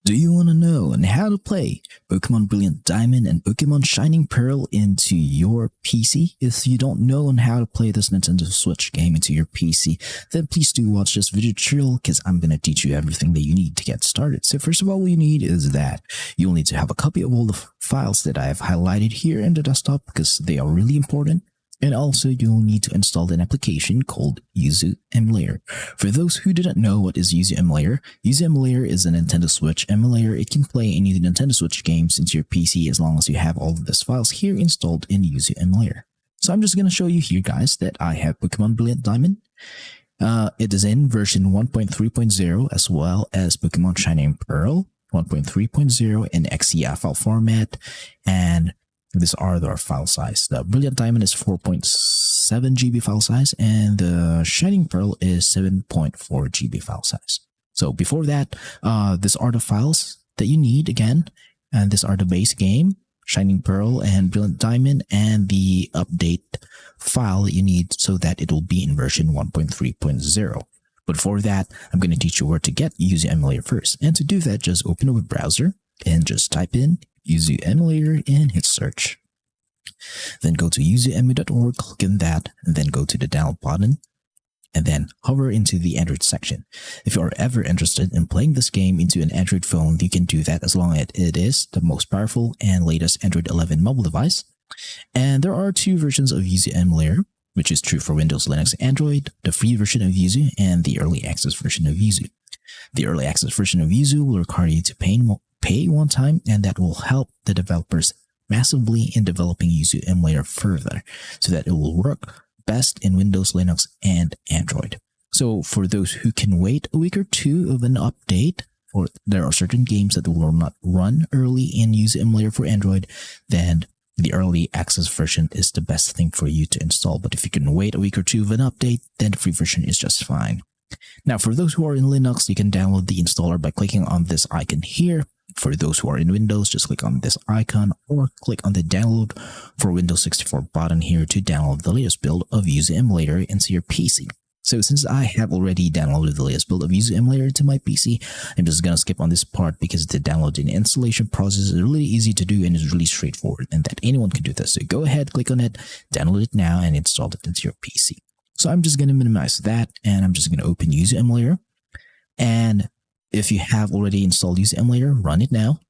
Do you want to know on how to play Pokemon Brilliant Diamond and Pokemon Shining Pearl into your PC? If you don't know on how to play this Nintendo Switch game into your PC, then please do watch this video tutorial because I'm going to teach you everything that you need to get started. So first of all you need is that you'll need to have a copy of all the files that I have highlighted here in the desktop because they are really important. And also, you'll need to install an application called YUZU-Emulator. For those who didn't know what is YUZU-Emulator, YUZU-Emulator is a Nintendo Switch emulator. It can play any Nintendo Switch games into your PC as long as you have all of these files here installed in YUZU-Emulator. So I'm just going to show you here, guys, that I have Pokemon Brilliant Diamond. It is in version 1.3.0 as well as Pokemon Shining Pearl 1.3.0 in XCF file format, and these are their file size. The Brilliant Diamond is 4.7 GB file size and the Shining Pearl is 7.4 GB file size. So before that, these are the files that you need again, and these are the base game, Shining Pearl and Brilliant Diamond, and the update file that you need so that it will be in version 1.3.0. But for that, I'm going to teach you where to get YUZU-Emulator first. And to do that, just open a web browser and just type in YUZU-Emulator and hit search. Then go to yuzumi.org, click on that, and then go to the download button, and then hover into the Android section. If you are ever interested in playing this game into an Android phone, you can do that as long as it is the most powerful and latest Android 11 mobile device. And there are two versions of YUZU-Emulator, which is true for Windows, Linux, Android, the free version of YUZU, and the early access version of YUZU. The early access version of YUZU will require you to pay one time, and that will help the developers massively in developing YUZU-Emulator further so that it will work best in Windows, Linux, and Android. So for those who can wait a week or two of an update, or there are certain games that will not run early in YUZU-Emulator for Android, then the early access version is the best thing for you to install. But if you can wait a week or two of an update, then the free version is just fine. Now, for those who are in Linux, you can download the installer by clicking on this icon here. For those who are in Windows, just click on this icon or click on the download for Windows 64 button here to download the latest build of YUZU-Emulator into your PC. So since I have already downloaded the latest build of YUZU-Emulator to my PC, I'm just going to skip on this part because the download and installation process is really easy to do and is really straightforward and that anyone can do this. So go ahead, click on it, download it now, and install it into your PC. So I'm just going to minimize that and I'm just going to open YUZU-Emulator. And if you have already installed YUZU-Emulator, run it now.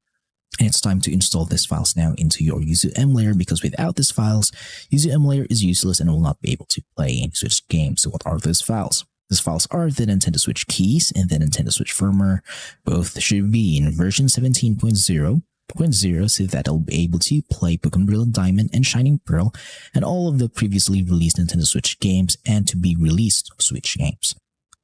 And it's time to install these files now into your YUZU-Emulator because without these files, YUZU-Emulator is useless and will not be able to play any Switch games. So what are those files? These files are the Nintendo Switch keys and the Nintendo Switch firmware. Both should be in version 17.0 so that it'll be able to play Pokemon Brilliant Diamond and Shining Pearl and all of the previously released Nintendo Switch games and to be released Switch games.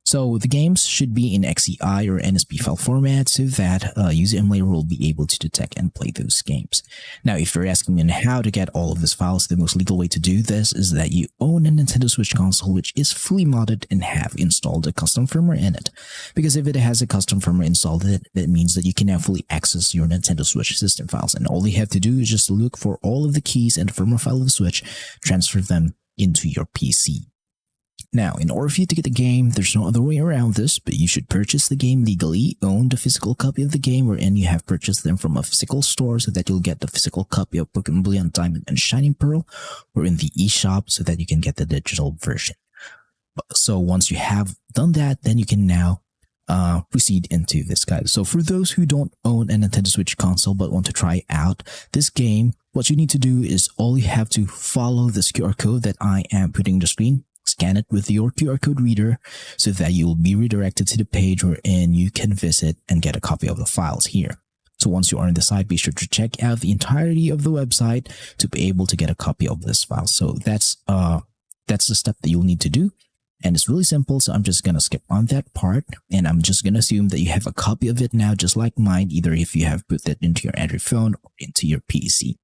So the games should be in XEI or NSP file format so that YUZU-Emulator will be able to detect and play those games. Now, if you're asking me on how to get all of these files, the most legal way to do this is that you own a Nintendo Switch console which is fully modded and have installed a custom firmware in it. Because if it has a custom firmware installed in it, that means that you can now fully access your Nintendo Switch system files. And all you have to do is just look for all of the keys and the firmware file of the Switch, transfer them into your PC. Now, in order for you to get the game, there's no other way around this, but you should purchase the game legally, own the physical copy of the game wherein you have purchased them from a physical store so that you'll get the physical copy of Pokemon Brilliant Diamond and Shining Pearl, or in the eShop so that you can get the digital version. So once you have done that, then you can now proceed into this guide. So for those who don't own a Nintendo Switch console but want to try out this game, what you need to do is all you have to follow this QR code that I am putting on the screen. Scan it with your QR code reader so that you will be redirected to the page wherein you can visit and get a copy of the files here. So once you are on the site, be sure to check out the entirety of the website to be able to get a copy of this file. So that's the step that you'll need to do. And it's really simple. So I'm just going to skip on that part and I'm just going to assume that you have a copy of it now, just like mine, either if you have put it into your Android phone or into your PC.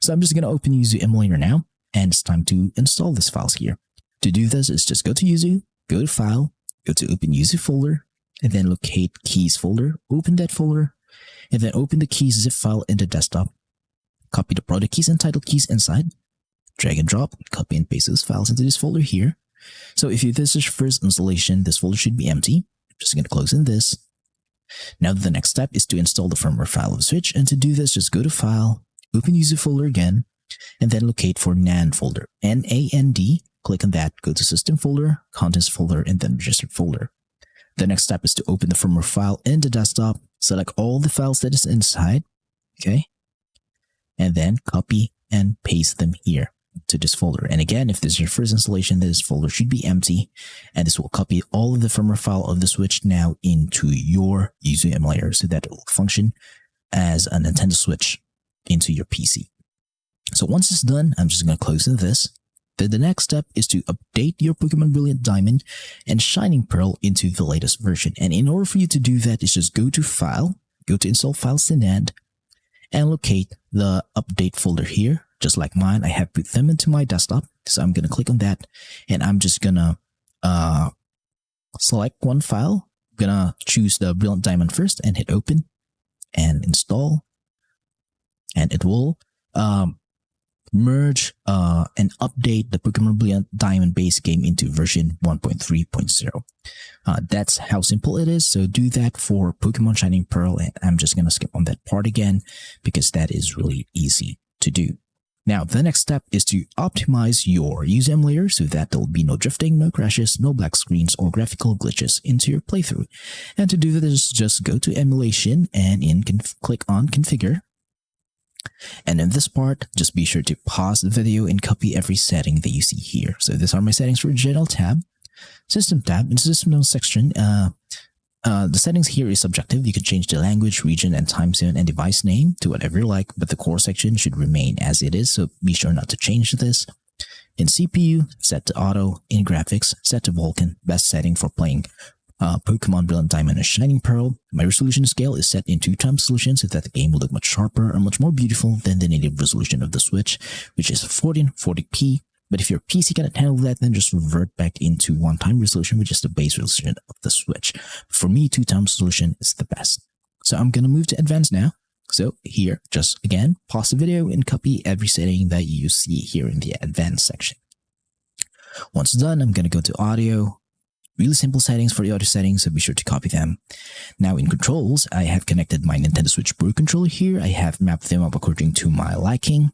So I'm just going to open YUZU-Emulator now and it's time to install these files here. To do this is just go to YUZU, go to File, go to Open YUZU folder, and then locate Keys folder, open that folder, and then open the keys zip file in the desktop. Copy the product keys and title keys inside, drag and drop, copy and paste those files into this folder here. So if this is your first installation, this folder should be empty. I'm just going to close in this. Now the next step is to install the firmware file of the Switch, and to do this, just go to File, open User folder again, and then locate for NAND folder, N-A-N-D, click on that, go to System folder, Contents folder, and then Registered folder. The next step is to open the firmware file in the desktop, select all the files that is inside, okay, and then copy and paste them here to this folder. And again, if this is your first installation, this folder should be empty, and this will copy all of the firmware file of the Switch now into your YUZU emulator so that it will function as a Nintendo Switch into your PC. So once it's done, I'm just going to close this. Then the next step is to update your Pokemon Brilliant Diamond and Shining Pearl into the latest version. And in order for you to do that, is just go to File, go to Install Files to NAND, and locate the update folder here. Just like mine, I have put them into my desktop. So I'm going to click on that, and I'm just going to select one file. I'm going to choose the Brilliant Diamond first and hit Open and Install. And it will merge and update the Pokemon Brilliant Diamond base game into version 1.3.0. That's how simple it is. So do that for Pokemon Shining Pearl, and I'm just going to skip on that part again because that is really easy to do. Now, the next step is to optimize your YUZU emulator so that there will be no drifting, no crashes, no black screens, or graphical glitches into your playthrough. And to do this, just go to Emulation and click on Configure. And in this part, just be sure to pause the video and copy every setting that you see here. So these are my settings for General tab, System tab, and System Zone section. The settings here is subjective. You can change the language, region, and time zone and device name to whatever you like, but the core section should remain as it is, so be sure not to change this. In CPU, set to auto. In graphics, set to Vulkan, best setting for playing Pokemon Brilliant Diamond and Shining Pearl. My resolution scale is set in 2x resolution so that the game will look much sharper and much more beautiful than the native resolution of the Switch, which is 1440p. But if your PC cannot handle that, then just revert back into 1x resolution, which is the base resolution of the Switch. For me, 2x resolution is the best. So I'm going to move to advanced now. So here, just again, pause the video and copy every setting that you see here in the advanced section. Once done, I'm going to go to audio. Really simple settings for the audio settings, so be sure to copy them. Now in controls, I have connected my Nintendo Switch Pro controller here. I have mapped them up according to my liking.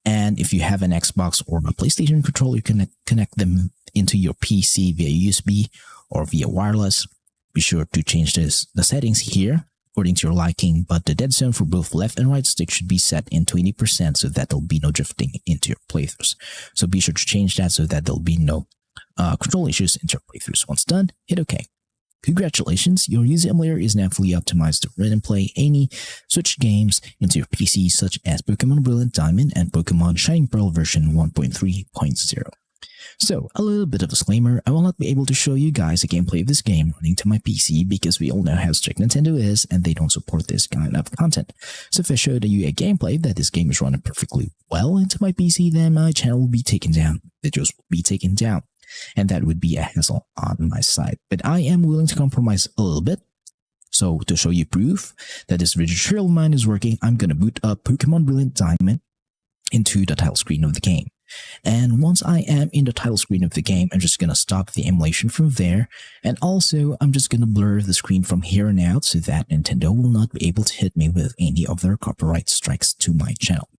And if you have an Xbox or a PlayStation controller, you can connect them into your PC via USB or via wireless. Be sure to change the settings here according to your liking, but the dead zone for both left and right stick should be set in 20% so that there'll be no drifting into your playthroughs. So be sure to change that so that there'll be no control issues into your playthroughs. Once done, hit OK. Congratulations, your YUZU emulator is now fully optimized to run and play any Switch games into your PC, such as Pokemon Brilliant Diamond and Pokemon Shining Pearl version 1.3.0. So, a little bit of a disclaimer, I will not be able to show you guys a gameplay of this game running to my PC because we all know how strict Nintendo is and they don't support this kind of content. So if I showed you a gameplay that this game is running perfectly well into my PC, then my channel will be taken down, videos will be taken down. And that would be a hassle on my side. But I am willing to compromise a little bit. So to show you proof that this rigid tutorial of mine is working, I'm going to boot up Pokemon Brilliant Diamond into the title screen of the game. And once I am in the title screen of the game, I'm just going to stop the emulation from there. And also, I'm just going to blur the screen from here on out so that Nintendo will not be able to hit me with any of their copyright strikes to my channel.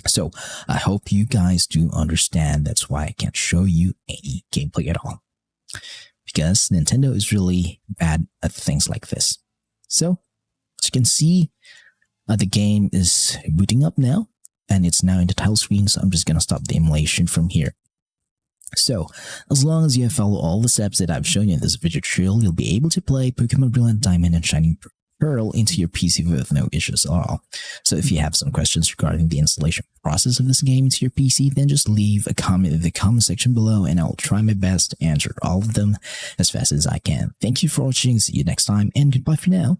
So I hope you guys do understand that's why I can't show you any gameplay at all. Because Nintendo is really bad at things like this. So, as you can see, the game is booting up now. And it's now in the title screen, so I'm just going to stop the emulation from here. So, as long as you follow all the steps that I've shown you in this video tutorial, you'll be able to play Pokemon Brilliant Diamond and Shining Pearl into your PC with no issues at all. So if you have some questions regarding the installation process of this game into your PC, then just leave a comment in the comment section below and I'll try my best to answer all of them as fast as I can. Thank you for watching, see you next time, and goodbye for now.